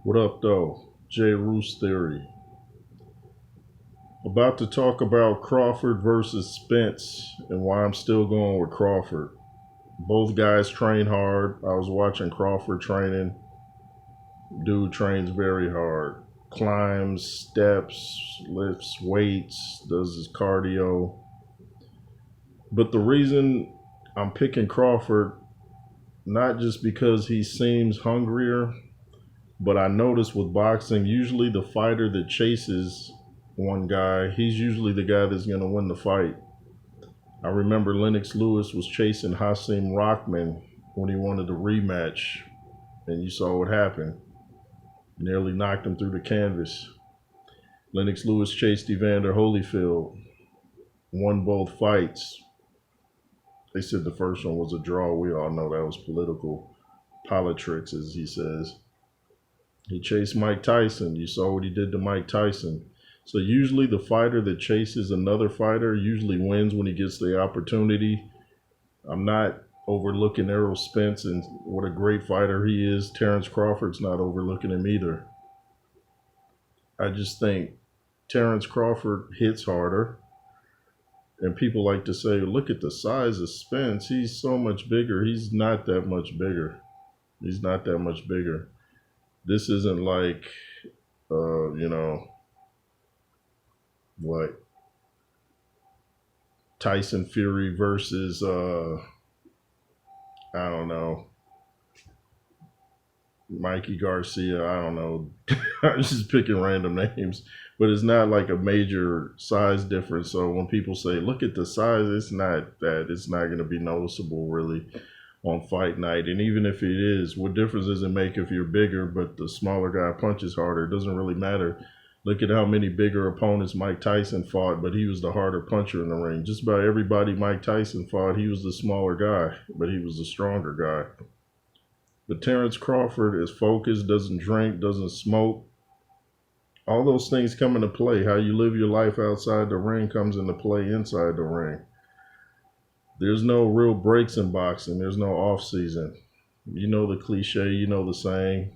What up, though? J. Roos Theory. About to talk about Crawford versus Spence and why I'm still going with Crawford. Both guys train hard. I was watching Crawford training. Dude trains very hard. Climbs, steps, lifts weights, does his cardio. But the reason I'm picking Crawford, not just because he seems hungrier, but I notice with boxing, usually the fighter that chases one guy, he's usually the guy that's going to win the fight. I remember Lennox Lewis was chasing Hasim Rockman when he wanted a rematch, and you saw what happened. Nearly knocked him through the canvas. Lennox Lewis chased Evander Holyfield, won both fights. They said the first one was a draw. We all know that was political politics, as he says. He chased Mike Tyson. You saw what he did to Mike Tyson. So usually the fighter that chases another fighter usually wins when he gets the opportunity. I'm not overlooking Errol Spence and what a great fighter he is. Terrence Crawford's not overlooking him either. I just think Terrence Crawford hits harder. And people like to say, look at the size of Spence. He's so much bigger. He's not that much bigger. He's not that much bigger. This isn't like, what Tyson Fury versus, I don't know, Mikey Garcia. I don't know. I'm just picking random names, but it's not like a major size difference. So when people say, look at the size, it's not that. It's not going to be noticeable really on fight night. And even if it is, what difference does it make if you're bigger but the smaller guy punches harder? It doesn't really matter. Look at how many bigger opponents Mike Tyson fought, but he was the harder puncher in the ring. Just about everybody Mike Tyson fought, he was the smaller guy, but he was the stronger guy. But Terrence Crawford is focused, doesn't drink, doesn't smoke. All those things come into play. How you live your life outside the ring comes into play inside the ring. There's no real breaks in boxing. There's no off season. You know the cliche, you know the saying.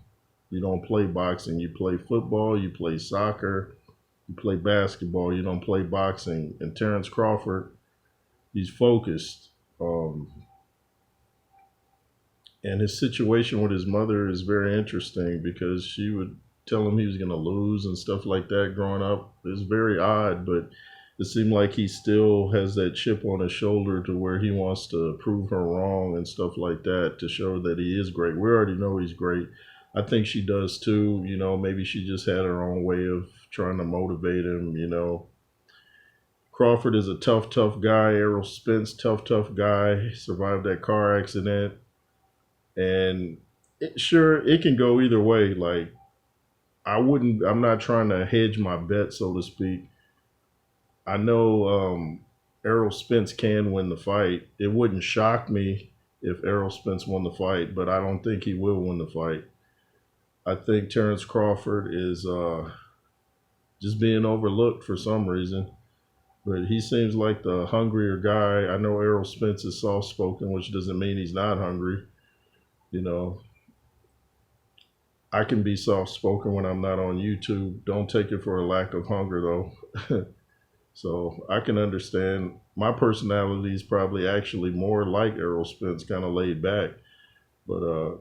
You don't play boxing. You play football, you play soccer, you play basketball. You don't play boxing. And Terrence Crawford, he's focused. And his situation with his mother is very interesting because she would tell him he was going to lose and stuff like that growing up. It's very odd, but it seemed like he still has that chip on his shoulder to where he wants to prove her wrong and stuff like that to show that he is great. We already know he's great. I think she does too. Maybe she just had her own way of trying to motivate him. Crawford is a tough guy. Errol Spence, tough guy. Survived that car accident. And it can go either way. Like, I'm not trying to hedge my bet, so to speak. I know Errol Spence can win the fight. It wouldn't shock me if Errol Spence won the fight, but I don't think he will win the fight. I think Terrence Crawford is just being overlooked for some reason. But he seems like the hungrier guy. I know Errol Spence is soft-spoken, which doesn't mean he's not hungry. I can be soft-spoken when I'm not on YouTube. Don't take it for a lack of hunger, though. So I can understand. My personality is probably actually more like Errol Spence, kind of laid back. But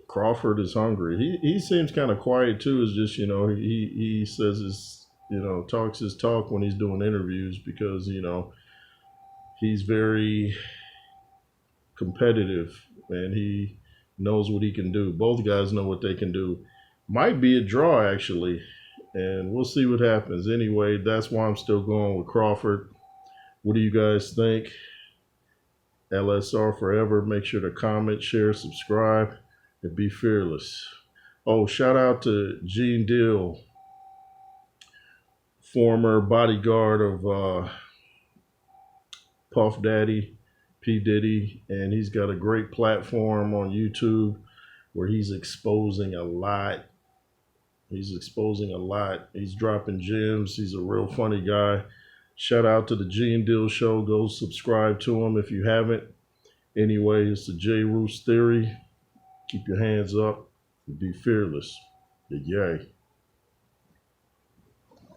Crawford is hungry. He seems kind of quiet too. It's just, he says his, talks his talk when he's doing interviews because, he's very competitive and he knows what he can do. Both guys know what they can do. Might be a draw, actually, and we'll see what happens. Anyway, that's why I'm still going with Crawford. What do you guys think? LSR forever. Make sure to comment, share, subscribe, and be fearless. Oh, shout out to Gene Deal, former bodyguard of Puff Daddy, P. Diddy, and he's got a great platform on YouTube where he's exposing a lot. He's dropping gems. He's a real funny guy. Shout out to the Gene Deal Show. Go subscribe to him if you haven't. Anyway, it's the J. Roos Theory. Keep your hands up. Be fearless. Yay.